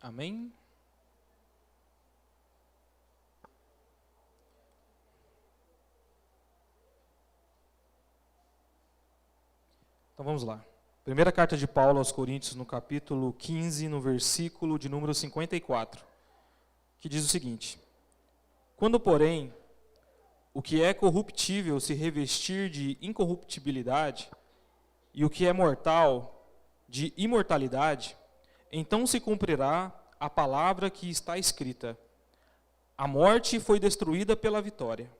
Amém? Então vamos lá. Primeira carta de Paulo aos Coríntios, no capítulo 15, no versículo de número 54, que diz o seguinte: Quando, porém, o que é corruptível se revestir de incorruptibilidade, e o que é mortal de imortalidade, então se cumprirá a palavra que está escrita: a morte foi destruída pela vitória.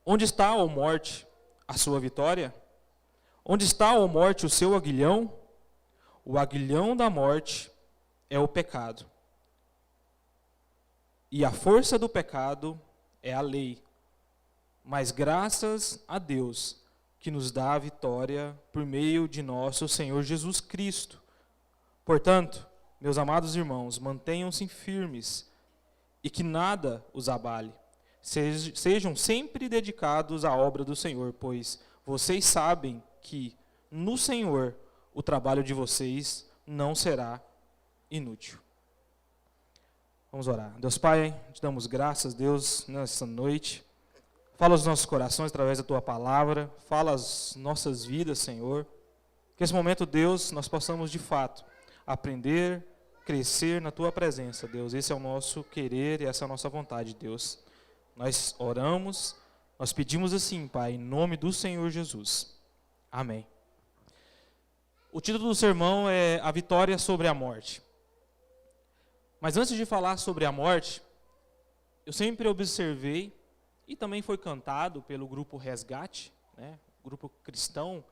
Onde está, ó morte, a sua vitória? Onde está, ó morte, o seu aguilhão? O aguilhão da morte é o pecado. E a força do pecado é a lei. Mas graças a Deus, que nos dá a vitória por meio de nosso Senhor Jesus Cristo. Portanto, meus amados irmãos, mantenham-se firmes e que nada os abale. Sejam sempre dedicados à obra do Senhor, pois vocês sabem que no Senhor o trabalho de vocês não será inútil. Vamos orar. Deus Pai, te damos graças, Deus, nessa noite. Fala aos nossos corações através da Tua palavra. Fala às nossas vidas, Senhor. Que nesse momento, Deus, nós possamos de fato aprender, crescer na Tua presença, Deus. Esse é o nosso querer e essa é a nossa vontade, Deus. Nós oramos, nós pedimos assim, Pai, em nome do Senhor Jesus. Amém. O título do sermão é A Vitória sobre a Morte. Mas antes de falar sobre a morte, eu sempre observei, e também foi cantado pelo grupo Resgate, né, grupo cristão,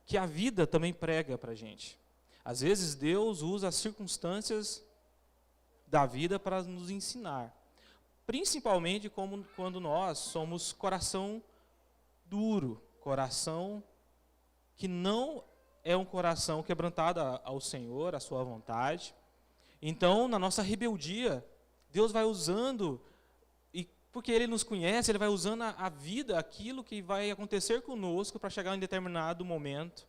que a vida também prega para a gente. Às vezes Deus usa as circunstâncias da vida para nos ensinar. Principalmente quando nós somos coração duro, coração que não é um coração quebrantado ao Senhor, à sua vontade. Então, na nossa rebeldia, Deus vai usando, e porque Ele nos conhece, Ele vai usando a vida, aquilo que vai acontecer conosco para chegar em determinado momento,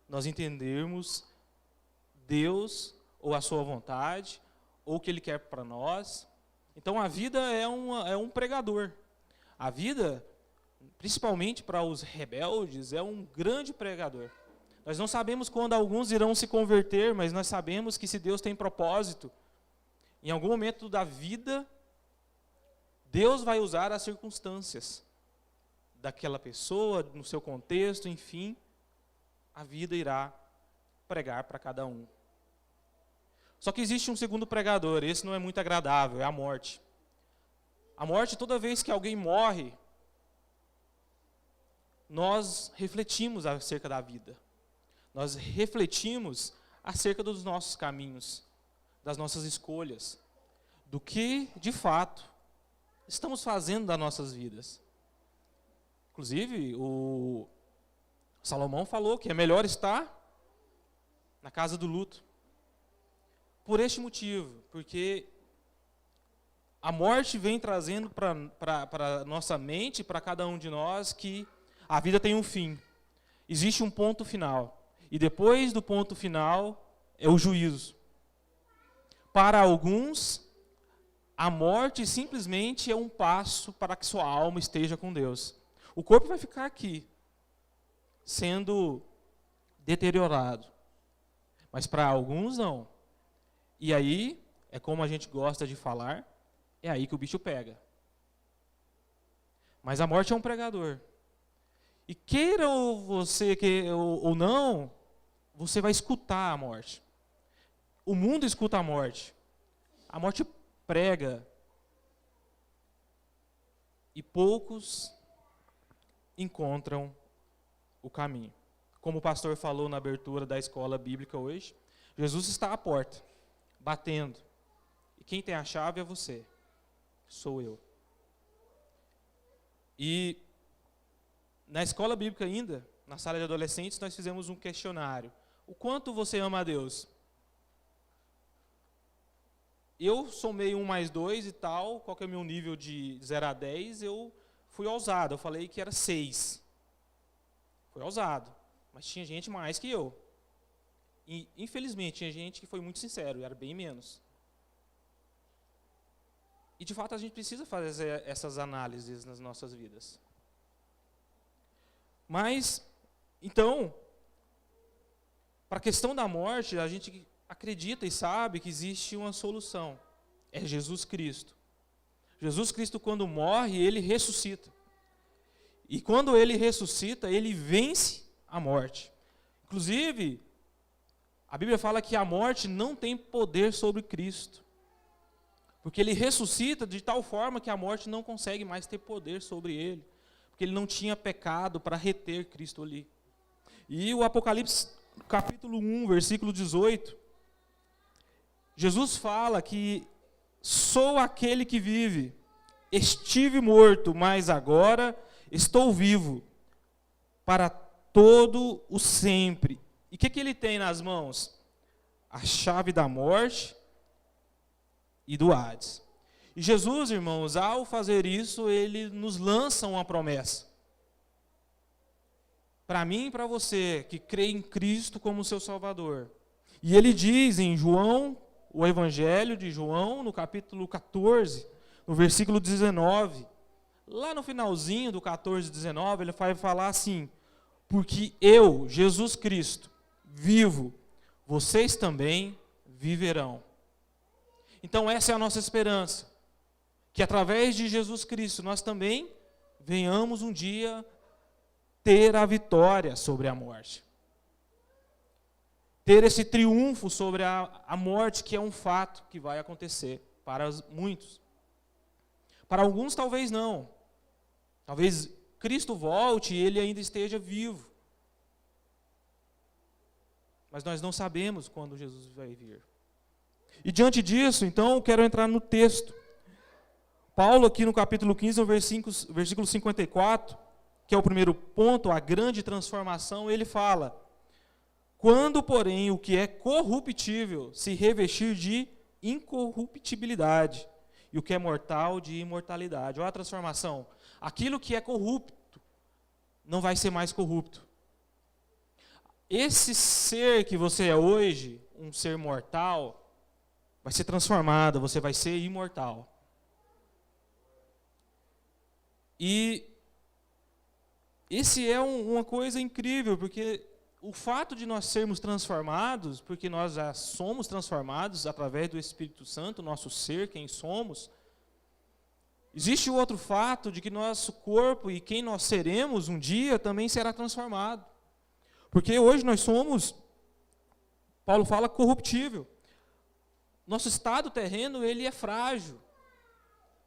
nós entendermos Deus, ou a sua vontade, ou o que Ele quer para nós. Então, a vida é um pregador. A vida, principalmente para os rebeldes, é um grande pregador. Nós não sabemos quando alguns irão se converter, mas nós sabemos que se Deus tem propósito, em algum momento da vida, Deus vai usar as circunstâncias daquela pessoa, no seu contexto, enfim, a vida irá pregar para cada um. Só que existe um segundo pregador, esse não é muito agradável, é a morte. A morte, toda vez que alguém morre, nós refletimos acerca da vida. Nós refletimos acerca dos nossos caminhos, das nossas escolhas, do que, de fato, estamos fazendo das nossas vidas. Inclusive, o Salomão falou que é melhor estar na casa do luto. Por este motivo, porque a morte vem trazendo para a nossa mente, para cada um de nós, que a vida tem um fim. Existe um ponto final. E depois do ponto final é o juízo. Para alguns, a morte simplesmente é um passo para que sua alma esteja com Deus. O corpo vai ficar aqui, sendo deteriorado. Mas para alguns não. E aí, é como a gente gosta de falar, é aí que o bicho pega. Mas a morte é um pregador. E queira você ou não, você vai escutar a morte. O mundo escuta a morte. A morte prega. E poucos encontram o caminho. Como o pastor falou na abertura da escola bíblica hoje, Jesus está à porta, batendo. E quem tem a chave é você. Sou eu. E na escola bíblica ainda, na sala de adolescentes, nós fizemos um questionário. O quanto você ama a Deus? Eu somei 1 mais 2 e tal, qual que é o meu nível de 0 a 10, eu fui ousado, eu falei que era 6. Fui ousado, mas tinha gente mais que eu. E, infelizmente, tinha gente que foi muito sincero, e era bem menos. E, de fato, a gente precisa fazer essas análises nas nossas vidas. Mas, então, para a questão da morte, a gente acredita e sabe que existe uma solução. É Jesus Cristo. Jesus Cristo, quando morre, ele ressuscita. E quando ele ressuscita, ele vence a morte. Inclusive, a Bíblia fala que a morte não tem poder sobre Cristo. Porque ele ressuscita de tal forma que a morte não consegue mais ter poder sobre ele. Porque ele não tinha pecado para reter Cristo ali. E o Apocalipse, capítulo 1, versículo 18, Jesus fala que sou aquele que vive, estive morto, mas agora estou vivo, para todo o sempre. E o que ele tem nas mãos? A chave da morte e do Hades. E Jesus, irmãos, ao fazer isso, ele nos lança uma promessa. Para mim e para você, que crê em Cristo como seu Salvador. E ele diz em João, o Evangelho de João, no capítulo 14, no versículo 19, lá no finalzinho do 14, 19, ele vai falar assim: porque eu, Jesus Cristo, vivo, vocês também viverão. Então essa é a nossa esperança, que através de Jesus Cristo nós também venhamos um dia ter a vitória sobre a morte. Ter esse triunfo sobre a morte, que é um fato que vai acontecer para muitos. Para alguns talvez não. Talvez Cristo volte e ele ainda esteja vivo. Mas nós não sabemos quando Jesus vai vir. E diante disso, então, eu quero entrar no texto. Paulo, aqui no capítulo 15, no versículo 54, que é o primeiro ponto, a grande transformação, ele fala: quando, porém, o que é corruptível se revestir de incorruptibilidade, e o que é mortal de imortalidade. Olha a transformação. Aquilo que é corrupto não vai ser mais corrupto. Esse ser que você é hoje, um ser mortal, vai ser transformado, você vai ser imortal. E esse é uma coisa incrível, porque o fato de nós sermos transformados, porque nós já somos transformados através do Espírito Santo, nosso ser, quem somos, existe o outro fato de que nosso corpo e quem nós seremos um dia também será transformado. Porque hoje nós somos, Paulo fala, corruptível. Nosso estado terreno, ele é frágil.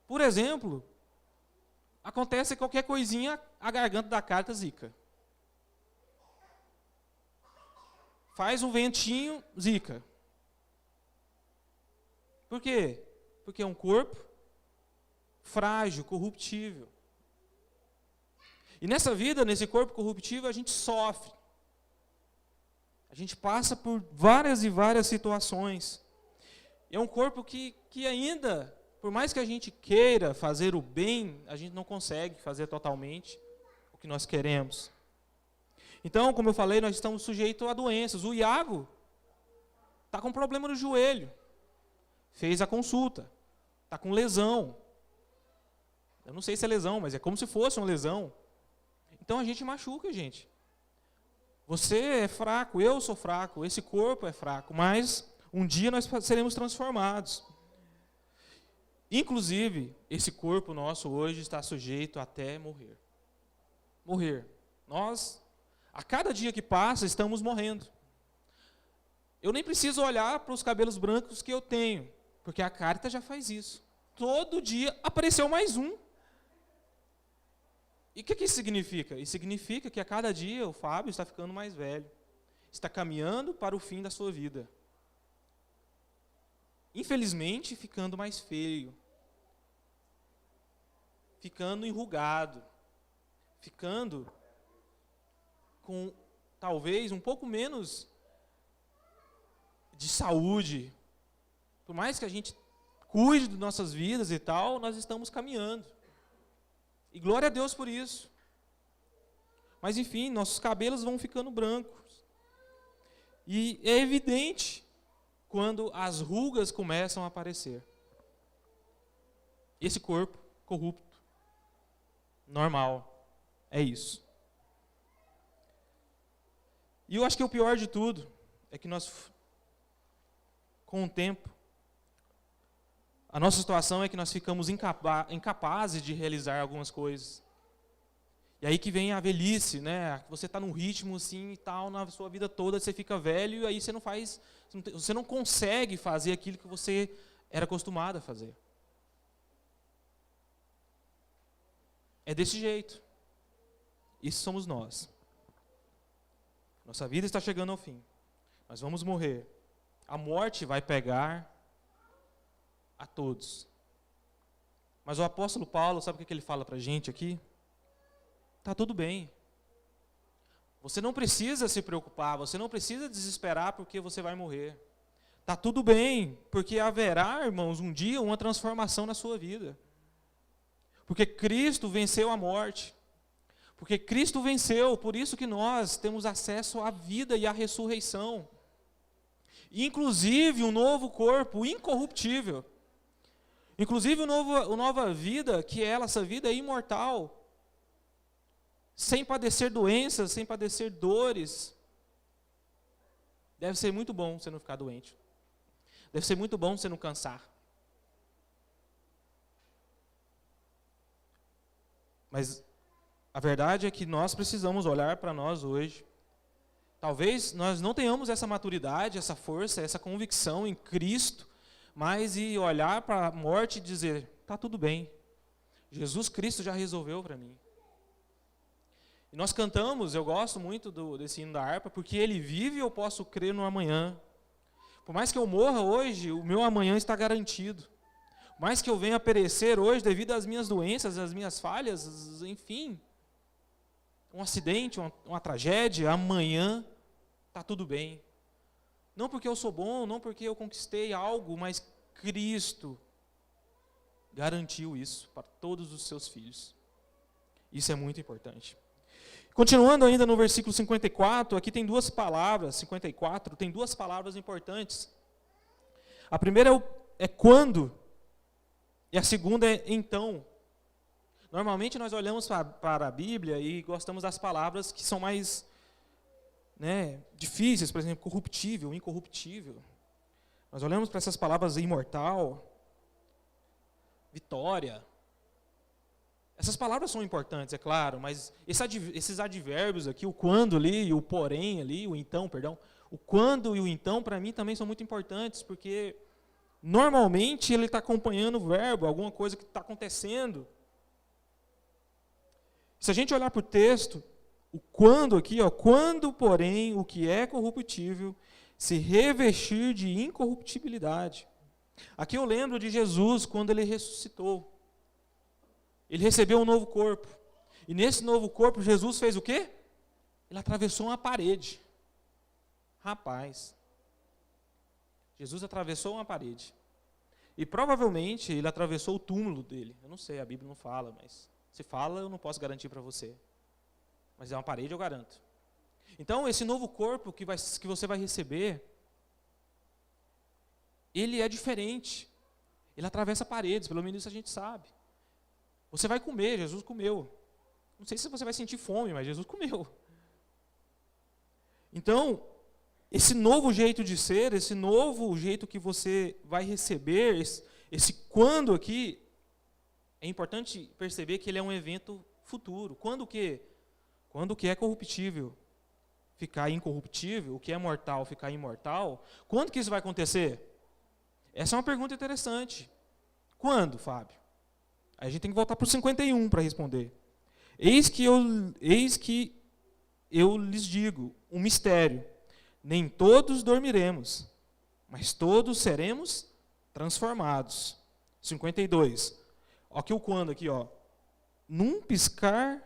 Por exemplo, acontece qualquer coisinha, a garganta da carta zica. Faz um ventinho, zica. Por quê? Porque é um corpo frágil, corruptível. E nessa vida, nesse corpo corruptível, a gente sofre. A gente passa por várias e várias situações. E é um corpo que ainda, por mais que a gente queira fazer o bem, a gente não consegue fazer totalmente o que nós queremos. Então, como eu falei, nós estamos sujeitos a doenças. O Iago está com problema no joelho. Fez a consulta. Está com lesão. Eu não sei se é lesão, mas é como se fosse uma lesão. Então a gente machuca, gente. Você é fraco, eu sou fraco, esse corpo é fraco, mas um dia nós seremos transformados. Inclusive, esse corpo nosso hoje está sujeito até morrer. Morrer. Nós, a cada dia que passa, estamos morrendo. Eu nem preciso olhar para os cabelos brancos que eu tenho, porque a carta já faz isso. Todo dia apareceu mais um. E o que isso significa? Isso significa que a cada dia o Fábio está ficando mais velho. Está caminhando para o fim da sua vida. Infelizmente, ficando mais feio. Ficando enrugado. Ficando com, talvez, um pouco menos de saúde. Por mais que a gente cuide de nossas vidas e tal, nós estamos caminhando. E glória a Deus por isso. Mas enfim, nossos cabelos vão ficando brancos. E é evidente quando as rugas começam a aparecer. Esse corpo corrupto, normal, é isso. E eu acho que o pior de tudo é que nós, com o tempo, a nossa situação é que nós ficamos incapazes de realizar algumas coisas. E aí que vem a velhice, né? Você está num ritmo assim e tal, na sua vida toda, você fica velho e aí você não consegue fazer aquilo que você era acostumado a fazer. É desse jeito. Isso somos nós. Nossa vida está chegando ao fim. Nós vamos morrer. A morte vai pegar a todos. Mas o apóstolo Paulo, sabe o que ele fala para a gente aqui? Está tudo bem. Você não precisa se preocupar, você não precisa desesperar porque você vai morrer. Está tudo bem, porque haverá, irmãos, um dia uma transformação na sua vida. Porque Cristo venceu a morte. Porque Cristo venceu, por isso que nós temos acesso à vida e à ressurreição. Inclusive um novo corpo incorruptível. Inclusive uma nova vida, que essa vida é imortal. Sem padecer doenças, sem padecer dores. Deve ser muito bom você não ficar doente. Deve ser muito bom você não cansar. Mas a verdade é que nós precisamos olhar para nós hoje. Talvez nós não tenhamos essa maturidade, essa força, essa convicção em Cristo, mas e olhar para a morte e dizer, está tudo bem. Jesus Cristo já resolveu para mim. E nós cantamos, eu gosto muito desse hino da harpa, porque ele vive e eu posso crer no amanhã. Por mais que eu morra hoje, o meu amanhã está garantido. Por mais que eu venha a perecer hoje devido às minhas doenças, às minhas falhas, enfim, um acidente, uma tragédia, amanhã está tudo bem. Não porque eu sou bom, não porque eu conquistei algo, mas Cristo garantiu isso para todos os seus filhos. Isso é muito importante. Continuando ainda no versículo 54, aqui tem duas palavras, 54, tem duas palavras importantes. A primeira é quando, e a segunda é então. Normalmente nós olhamos para a Bíblia e gostamos das palavras que são mais difíceis, por exemplo, corruptível, incorruptível. Nós olhamos para essas palavras imortal, vitória. Essas palavras são importantes, é claro, mas esses advérbios aqui, o quando ali, e o porém ali, o então, perdão, o quando e o então, para mim também são muito importantes, porque normalmente ele está acompanhando o verbo, alguma coisa que está acontecendo. Se a gente olhar para o texto, o quando aqui, quando, porém, o que é corruptível se revestir de incorruptibilidade. Aqui eu lembro de Jesus quando ele ressuscitou. Ele recebeu um novo corpo. E nesse novo corpo, Jesus fez o quê? Ele atravessou uma parede. Rapaz. Jesus atravessou uma parede. E provavelmente ele atravessou o túmulo dele. Eu não sei, a Bíblia não fala, mas se fala, eu não posso garantir para você. Mas é uma parede, eu garanto. Então, esse novo corpo que você vai receber, ele é diferente. Ele atravessa paredes, pelo menos isso a gente sabe. Você vai comer, Jesus comeu. Não sei se você vai sentir fome, mas Jesus comeu. Então, esse novo jeito de ser, esse novo jeito que você vai receber, esse quando aqui, é importante perceber que ele é um evento futuro. Quando o quê? Quando o que é corruptível ficar incorruptível, o que é mortal ficar imortal, quando que isso vai acontecer? Essa é uma pergunta interessante. Quando, Fábio? Aí a gente tem que voltar para o 51 para responder. Eis que eu lhes digo, um mistério. Nem todos dormiremos, mas todos seremos transformados. 52. Olha aqui o quando aqui, ó. Num piscar,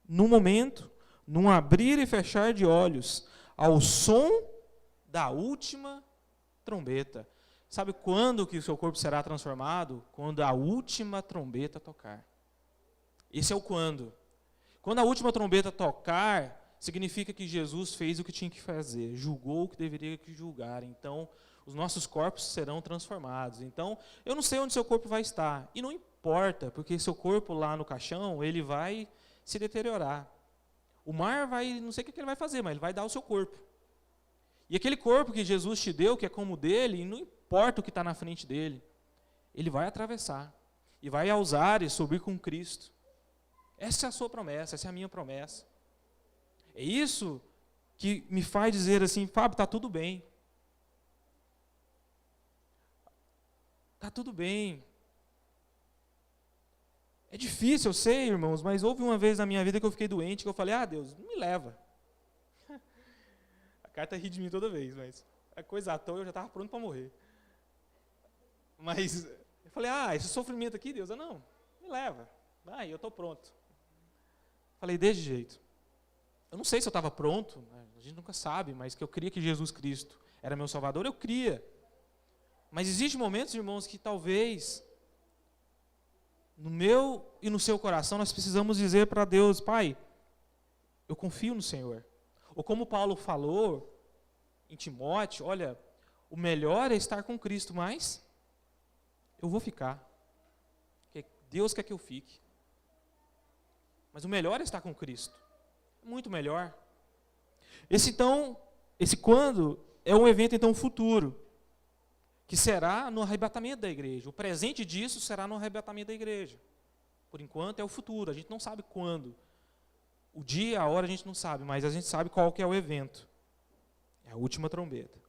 num momento, num abrir e fechar de olhos, ao som da última trombeta. Sabe quando que o seu corpo será transformado? Quando a última trombeta tocar. Esse é o quando. Quando a última trombeta tocar, significa que Jesus fez o que tinha que fazer, julgou o que deveria julgar. Então, os nossos corpos serão transformados. Então, eu não sei onde seu corpo vai estar. E não importa, porque seu corpo lá no caixão, ele vai se deteriorar. O mar vai, não sei o que ele vai fazer, mas ele vai dar o seu corpo. E aquele corpo que Jesus te deu, que é como o dele, não importa o que está na frente dele, ele vai atravessar. E vai aos ares subir com Cristo. Essa é a sua promessa, essa é a minha promessa. É isso que me faz dizer assim, Fábio, está tudo bem. Está tudo bem. É difícil, eu sei, irmãos, mas houve uma vez na minha vida que eu fiquei doente, que eu falei, Deus, me leva. A carta ri de mim toda vez, mas é coisa à toa, eu já estava pronto para morrer. Mas eu falei, esse sofrimento aqui, Deus, não, me leva. Vai, eu estou pronto. Falei, desse jeito. Eu não sei se eu estava pronto, né? A gente nunca sabe, mas que eu cria que Jesus Cristo era meu Salvador, eu cria. Mas existem momentos, irmãos, que talvez no meu e no seu coração nós precisamos dizer para Deus, Pai, eu confio no Senhor. Ou como Paulo falou em Timóteo, olha, o melhor é estar com Cristo, mas eu vou ficar. Porque Deus quer que eu fique. Mas o melhor é estar com Cristo. Muito melhor. Esse quando é um evento então futuro, que será no arrebatamento da igreja. O presente disso será no arrebatamento da igreja. Por enquanto é o futuro, a gente não sabe quando. O dia, a hora a gente não sabe, mas a gente sabe qual que é o evento. É a última trombeta.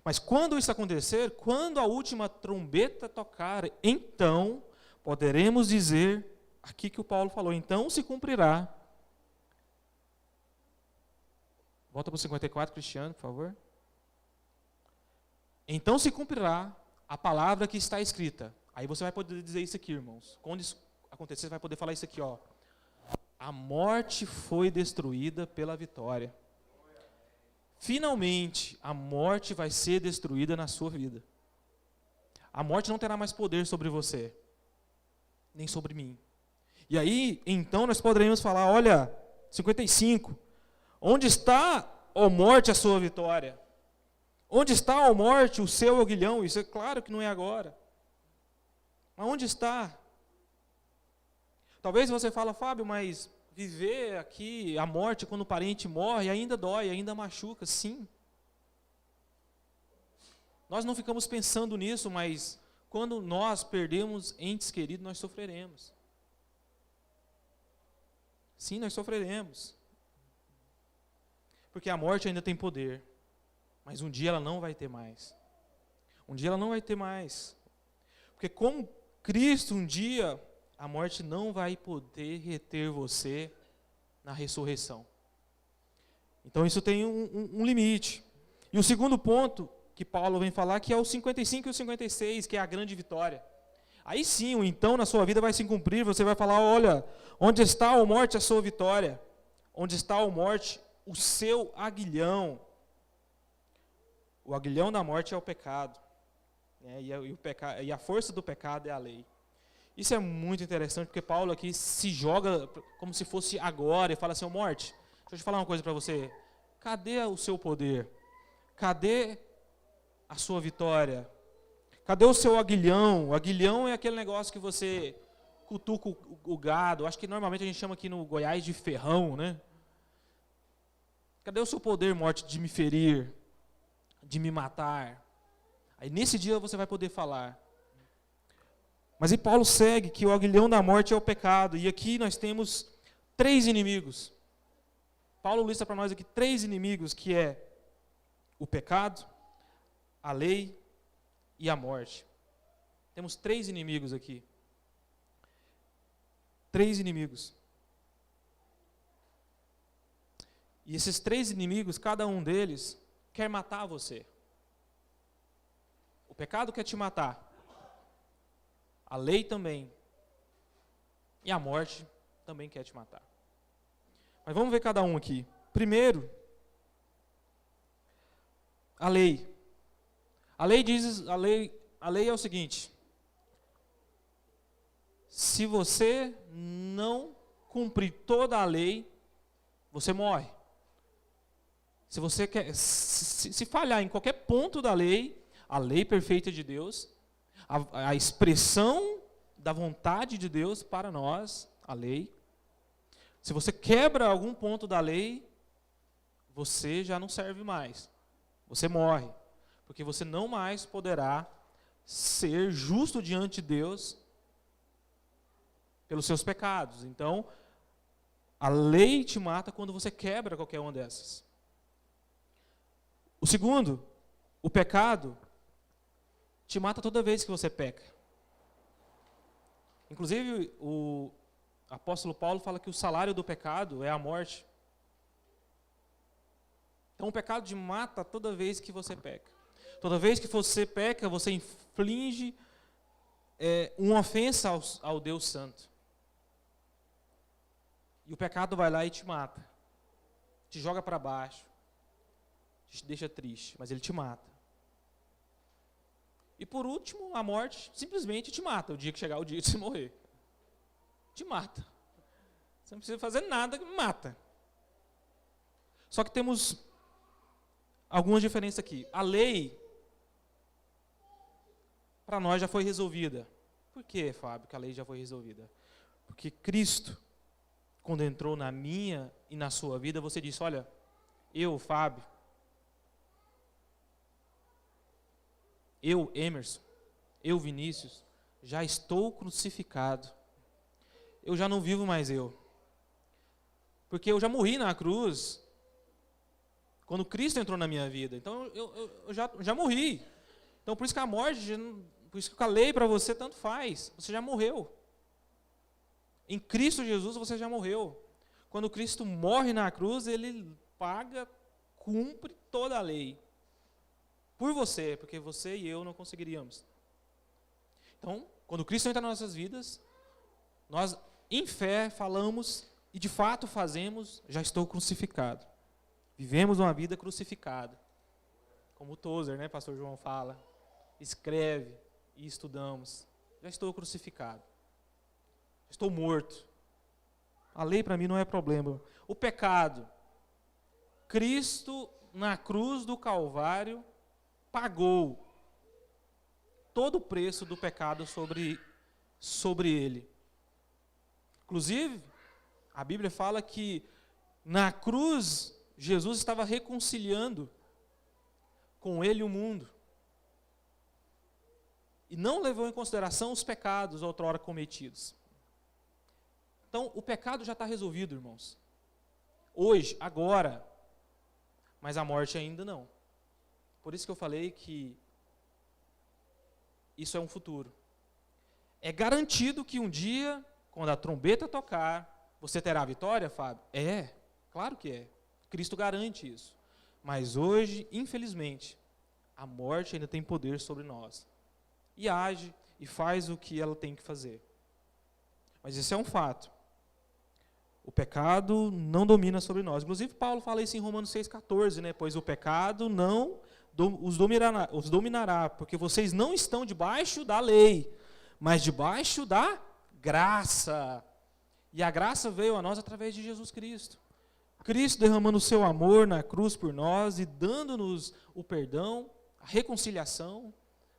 Mas quando isso acontecer, quando a última trombeta tocar, então poderemos dizer, aqui que o Paulo falou, então se cumprirá. Volta para o 54, Cristiano, por favor. Então se cumprirá a palavra que está escrita. Aí você vai poder dizer isso aqui, irmãos. Quando isso acontecer, você vai poder falar isso aqui, ó. A morte foi destruída pela vitória. Finalmente, a morte vai ser destruída na sua vida. A morte não terá mais poder sobre você, nem sobre mim. E aí, então, nós poderemos falar, olha, 55, onde está, ó morte, a sua vitória? Onde está, ó morte, o seu aguilhão? Isso é claro que não é agora. Mas onde está? Talvez você fale, Fábio, mas viver aqui, a morte, quando o parente morre, ainda dói, ainda machuca. Sim. Nós não ficamos pensando nisso, mas quando nós perdemos entes queridos, nós sofreremos. Sim, nós sofreremos. Porque a morte ainda tem poder. Mas um dia ela não vai ter mais. Um dia ela não vai ter mais. Porque com Cristo, um dia, a morte não vai poder reter você na ressurreição. Então isso tem um limite. E o segundo ponto que Paulo vem falar, que é o 55 e o 56, que é a grande vitória. Aí sim, o então na sua vida vai se cumprir, você vai falar, olha, onde está, ó morte, a sua vitória? Onde está, ó morte, o seu aguilhão? O aguilhão da morte é o pecado, né? E a força do pecado é a lei. Isso é muito interessante, porque Paulo aqui se joga como se fosse agora, e fala assim, morte, deixa eu te falar uma coisa para você, cadê o seu poder? Cadê a sua vitória? Cadê o seu aguilhão? O aguilhão é aquele negócio que você cutuca o gado, acho que normalmente a gente chama aqui no Goiás de ferrão, né? Cadê o seu poder, morte, de me ferir? De me matar? Aí nesse dia você vai poder falar. Mas aí Paulo segue que o aguilhão da morte é o pecado. E aqui nós temos 3 inimigos. Paulo lista para nós aqui 3 inimigos, que é o pecado, a lei e a morte. Temos 3 inimigos aqui. 3 inimigos. E esses 3 inimigos, cada um deles quer matar você. O pecado quer te matar. A lei também. E a morte também quer te matar. Mas vamos ver cada um aqui. Primeiro, a lei. A lei diz, a lei é o seguinte: se você não cumprir toda a lei, você morre. Se você quer, se falhar em qualquer ponto da lei, a lei perfeita de Deus, a expressão da vontade de Deus para nós, a lei, se você quebra algum ponto da lei, você já não serve mais. Você morre. Porque você não mais poderá ser justo diante de Deus pelos seus pecados. Então, a lei te mata quando você quebra qualquer uma dessas. O segundo, o pecado te mata toda vez que você peca. Inclusive, o apóstolo Paulo fala que o salário do pecado é a morte. Então, o pecado te mata toda vez que você peca. Toda vez que você peca, você inflige uma ofensa ao Deus Santo. E o pecado vai lá e te mata. Te joga para baixo. Te deixa triste, mas ele te mata. E por último, a morte simplesmente te mata. O dia que chegar o dia de você morrer. Te mata. Você não precisa fazer nada, mata. Só que temos algumas diferenças aqui. A lei, para nós, já foi resolvida. Por que, Fábio, que a lei já foi resolvida? Porque Cristo, quando entrou na minha e na sua vida, você disse, olha, eu, Fábio, eu, Emerson, eu, Vinícius, já estou crucificado. Eu já não vivo mais eu. Porque eu já morri na cruz quando Cristo entrou na minha vida. Então, eu já morri. Então, por isso que a morte, por isso que a lei para você tanto faz. Você já morreu. Em Cristo Jesus, você já morreu. Quando Cristo morre na cruz, ele paga, cumpre toda a lei. Por você, porque você e eu não conseguiríamos. Então, quando Cristo entra nas nossas vidas, nós, em fé, falamos e de fato fazemos, já estou crucificado. Vivemos uma vida crucificada. Como o Tozer, né, pastor João fala, escreve e estudamos. Já estou crucificado. Estou morto. A lei para mim não é problema. O pecado. Cristo, na cruz do Calvário, pagou todo o preço do pecado sobre ele. Inclusive, a Bíblia fala que na cruz, Jesus estava reconciliando com ele o mundo. E não levou em consideração os pecados outrora cometidos. Então, o pecado já está resolvido, irmãos. Hoje, agora. Mas a morte ainda não. Por isso que eu falei que isso é um futuro. É garantido que um dia, quando a trombeta tocar, você terá a vitória, Fábio? É, claro que é. Cristo garante isso. Mas hoje, infelizmente, a morte ainda tem poder sobre nós. E age e faz o que ela tem que fazer. Mas isso é um fato. O pecado não domina sobre nós. Inclusive, Paulo fala isso em Romanos 6,14, né? Pois o pecado não os dominará, porque vocês não estão debaixo da lei, mas debaixo da graça. E a graça veio a nós através de Jesus Cristo. Cristo derramando o seu amor na cruz por nós e dando-nos o perdão, a reconciliação,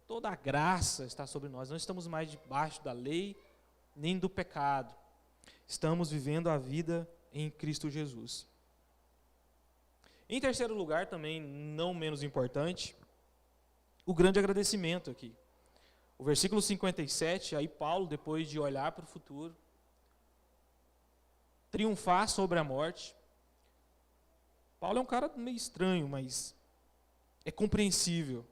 toda a graça está sobre nós. Não estamos mais debaixo da lei, nem do pecado. Estamos vivendo a vida em Cristo Jesus. Em terceiro lugar, também não menos importante, o grande agradecimento aqui. O versículo 57, aí Paulo, depois de olhar para o futuro, triunfar sobre a morte. Paulo é um cara meio estranho, mas é compreensível.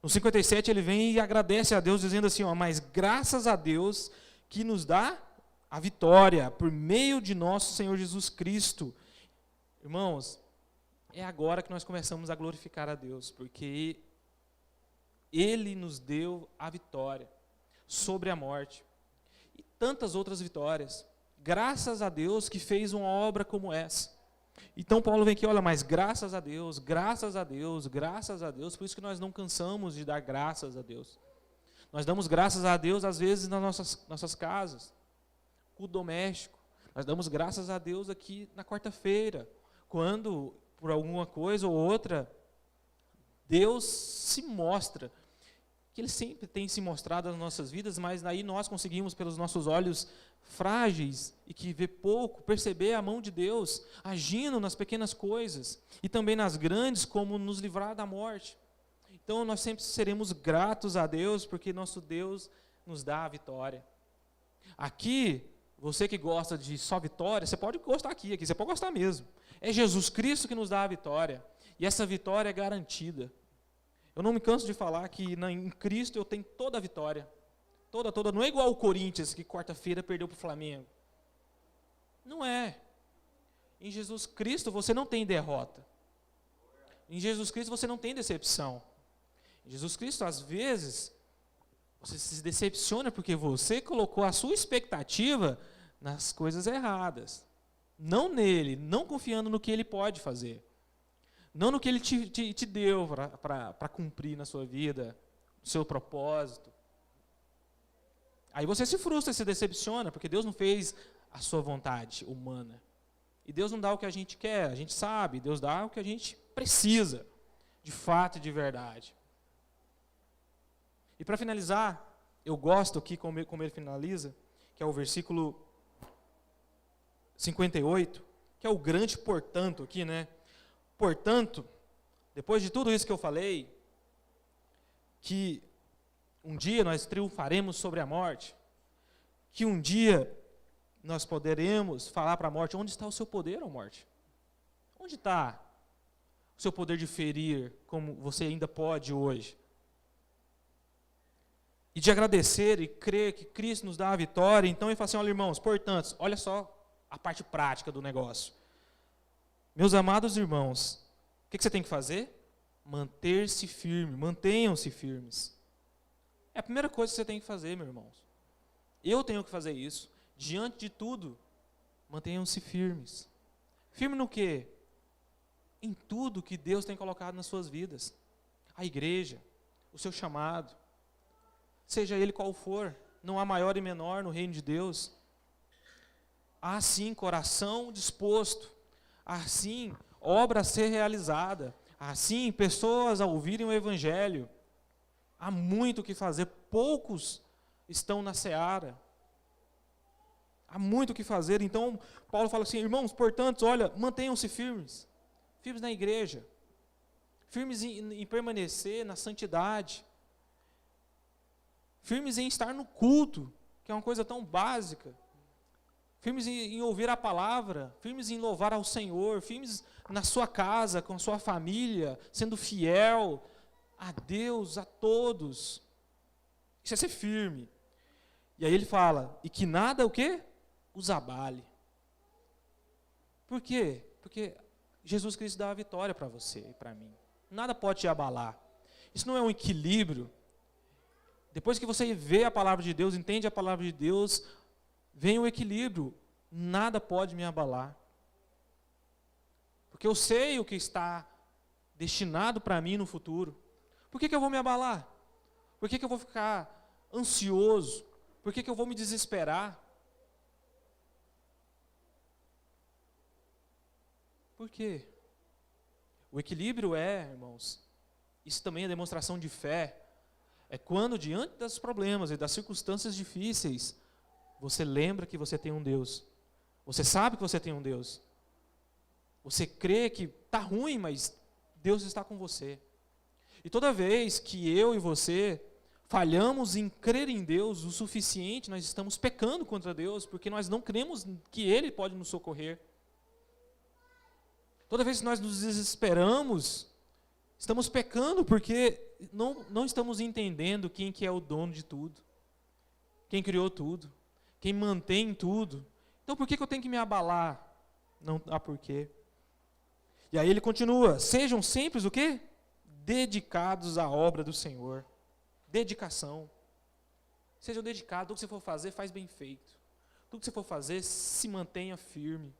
No 57 ele vem e agradece a Deus, dizendo assim, mas graças a Deus que nos dá a vitória por meio de nosso Senhor Jesus Cristo. Irmãos, é agora que nós começamos a glorificar a Deus, porque Ele nos deu a vitória sobre a morte e tantas outras vitórias. Graças a Deus que fez uma obra como essa. Então Paulo vem aqui, mas graças a Deus, graças a Deus, graças a Deus. Por isso que nós não cansamos de dar graças a Deus. Nós damos graças a Deus às vezes nas nossas casas, culto doméstico. Nós damos graças a Deus aqui na quarta-feira, quando, por alguma coisa ou outra, Deus se mostra, que Ele sempre tem se mostrado nas nossas vidas, mas aí nós conseguimos, pelos nossos olhos frágeis e que vê pouco, perceber a mão de Deus agindo nas pequenas coisas e também nas grandes, como nos livrar da morte. Então nós sempre seremos gratos a Deus, porque nosso Deus nos dá a vitória. Aqui, você que gosta de só vitória, você pode gostar aqui, você pode gostar mesmo. É Jesus Cristo que nos dá a vitória, e essa vitória é garantida. Eu não me canso de falar que em Cristo eu tenho toda a vitória. Toda. Não é igual o Corinthians, que quarta-feira perdeu para o Flamengo. Não é. Em Jesus Cristo você não tem derrota. Em Jesus Cristo você não tem decepção. Em Jesus Cristo, às vezes, você se decepciona porque você colocou a sua expectativa nas coisas erradas. Não nele, não confiando no que ele pode fazer. Não no que ele te deu para cumprir na sua vida, no seu propósito. Aí você se frustra, se decepciona, porque Deus não fez a sua vontade humana. E Deus não dá o que a gente quer, a gente sabe, Deus dá o que a gente precisa, de fato e de verdade. E para finalizar, eu gosto aqui como ele finaliza, que é o versículo 58, que é o grande portanto aqui, né? Portanto, depois de tudo isso que eu falei, que um dia nós triunfaremos sobre a morte, que um dia nós poderemos falar para a morte: onde está o seu poder, ó morte? Onde está o seu poder de ferir, como você ainda pode hoje? E de agradecer e crer que Cristo nos dá a vitória. Então ele fala assim: olha, irmãos, portanto, olha só a parte prática do negócio. Meus amados irmãos, o que você tem que fazer? Manter-se firme, mantenham-se firmes. É a primeira coisa que você tem que fazer, meus irmãos. Eu tenho que fazer isso. Diante de tudo, mantenham-se firmes. Firme no quê? Em tudo que Deus tem colocado nas suas vidas. A igreja, o seu chamado, seja ele qual for, não há maior e menor no reino de Deus. Há sim coração disposto, há sim obra a ser realizada, há sim pessoas a ouvirem o evangelho. Há muito o que fazer, poucos estão na seara. Há muito o que fazer. Então, Paulo fala assim: irmãos, portanto, olha, mantenham-se firmes. Firmes na igreja. Firmes em permanecer na santidade. Firmes em estar no culto, que é uma coisa tão básica. Firmes em ouvir a palavra. Firmes em louvar ao Senhor. Firmes na sua casa, com a sua família, sendo fiel a Deus, a todos. Isso é ser firme. E aí ele fala: e que nada o quê? Os abale. Por quê? Porque Jesus Cristo dá a vitória para você e para mim. Nada pode te abalar. Isso não é um equilíbrio. Depois que você vê a palavra de Deus, entende a palavra de Deus, vem o equilíbrio. Nada pode me abalar. Porque eu sei o que está destinado para mim no futuro. Por que eu vou me abalar? Por que eu vou ficar ansioso? Por que eu vou me desesperar? Por quê? O equilíbrio irmãos, isso também é demonstração de fé. É quando, diante dos problemas e das circunstâncias difíceis, você lembra que você tem um Deus. Você sabe que você tem um Deus. Você crê que está ruim, mas Deus está com você. E toda vez que eu e você falhamos em crer em Deus o suficiente, nós estamos pecando contra Deus, porque nós não cremos que Ele pode nos socorrer. Toda vez que nós nos desesperamos, estamos pecando porque não estamos entendendo quem que é o dono de tudo, quem criou tudo, quem mantém tudo. Então por que eu tenho que me abalar? Não há porquê. E aí ele continua: sejam sempre o quê? Dedicados à obra do Senhor. Dedicação. Sejam dedicados. Tudo que você for fazer, faz bem feito. Tudo que você for fazer, se mantenha firme.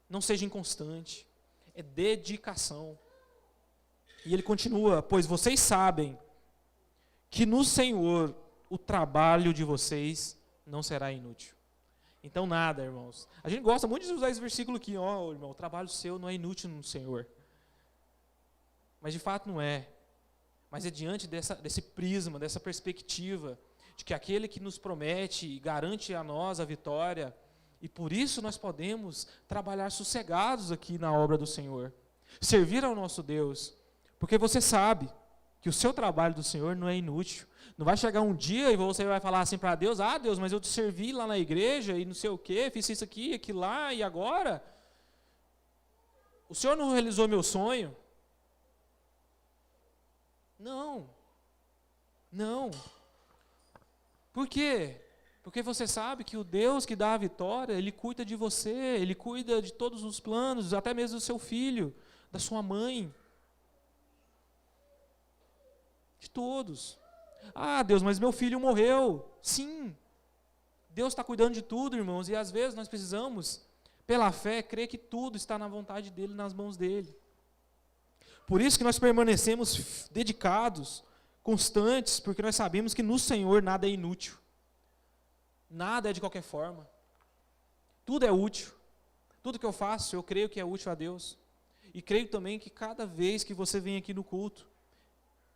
Não seja inconstante. É dedicação. E ele continua: pois vocês sabem que no Senhor o trabalho de vocês não será inútil. Então nada, irmãos. A gente gosta muito de usar esse versículo aqui, ó, irmão, o trabalho seu não é inútil no Senhor. Mas de fato não é. Mas é diante desse prisma, dessa perspectiva, de que aquele que nos promete e garante a nós a vitória, e por isso nós podemos trabalhar sossegados aqui na obra do Senhor, servir ao nosso Deus, porque você sabe que o seu trabalho do Senhor não é inútil. Não vai chegar um dia e você vai falar assim para Deus, Deus, mas eu te servi lá na igreja e não sei o quê, fiz isso aqui, aquilo lá, e agora? O Senhor não realizou meu sonho? Não. Não. Por quê? Porque você sabe que o Deus que dá a vitória, Ele cuida de você, Ele cuida de todos os planos, até mesmo do seu filho, da sua mãe. De todos. Deus, mas meu filho morreu. Sim. Deus está cuidando de tudo, irmãos, e às vezes nós precisamos, pela fé, crer que tudo está na vontade dEle, nas mãos dEle. Por isso que nós permanecemos dedicados, constantes, porque nós sabemos que no Senhor nada é inútil. Nada é de qualquer forma. Tudo é útil. Tudo que eu faço, eu creio que é útil a Deus. E creio também que cada vez que você vem aqui no culto,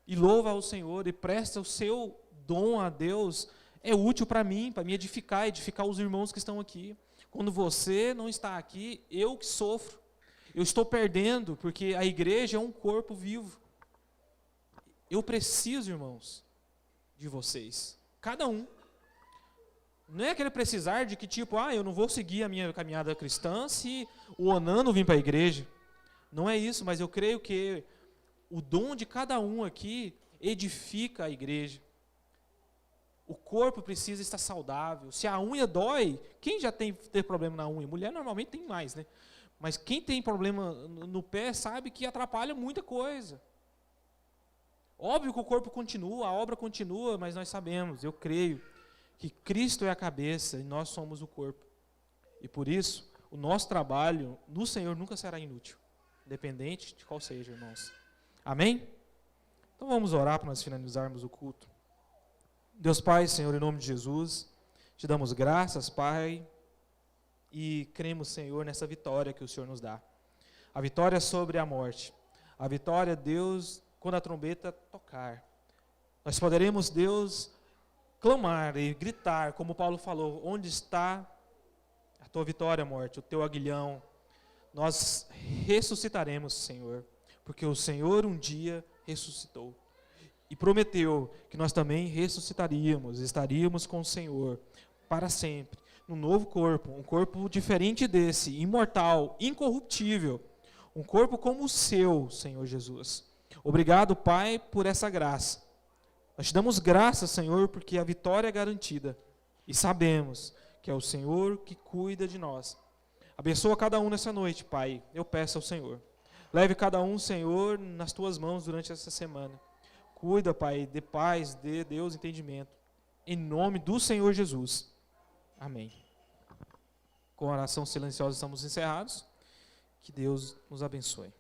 e louva ao Senhor, e presta o seu dom a Deus, é útil para mim edificar os irmãos que estão aqui. Quando você não está aqui, eu que sofro. Eu estou perdendo, porque a igreja é um corpo vivo. Eu preciso, irmãos, de vocês. Cada um. Não é aquele precisar de que tipo, eu não vou seguir a minha caminhada cristã se o Onan não vir para a igreja. Não é isso, mas eu creio que o dom de cada um aqui edifica a igreja. O corpo precisa estar saudável. Se a unha dói, quem já tem problema na unha? Mulher normalmente tem mais, né? Mas quem tem problema no pé sabe que atrapalha muita coisa. Óbvio que o corpo continua, a obra continua, mas nós sabemos, eu creio, que Cristo é a cabeça e nós somos o corpo. E por isso, o nosso trabalho no Senhor nunca será inútil, independente de qual seja, irmãos. Amém? Então vamos orar para nós finalizarmos o culto. Deus Pai, Senhor, em nome de Jesus, te damos graças, Pai, e cremos, Senhor, nessa vitória que o Senhor nos dá. A vitória sobre a morte. A vitória, Deus, quando a trombeta tocar. Nós poderemos, Deus, clamar e gritar, como Paulo falou, onde está a tua vitória, morte, o teu aguilhão? Nós ressuscitaremos, Senhor, porque o Senhor um dia ressuscitou e prometeu que nós também ressuscitaríamos, estaríamos com o Senhor para sempre, num novo corpo, um corpo diferente desse, imortal, incorruptível, um corpo como o seu, Senhor Jesus. Obrigado, Pai, por essa graça. Nós te damos graças, Senhor, porque a vitória é garantida e sabemos que é o Senhor que cuida de nós. Abençoa cada um nessa noite, Pai, eu peço ao Senhor. Leve cada um, Senhor, nas tuas mãos durante essa semana. Cuida, Pai, dê paz, dê Deus entendimento. Em nome do Senhor Jesus. Amém. Com a oração silenciosa estamos encerrados. Que Deus nos abençoe.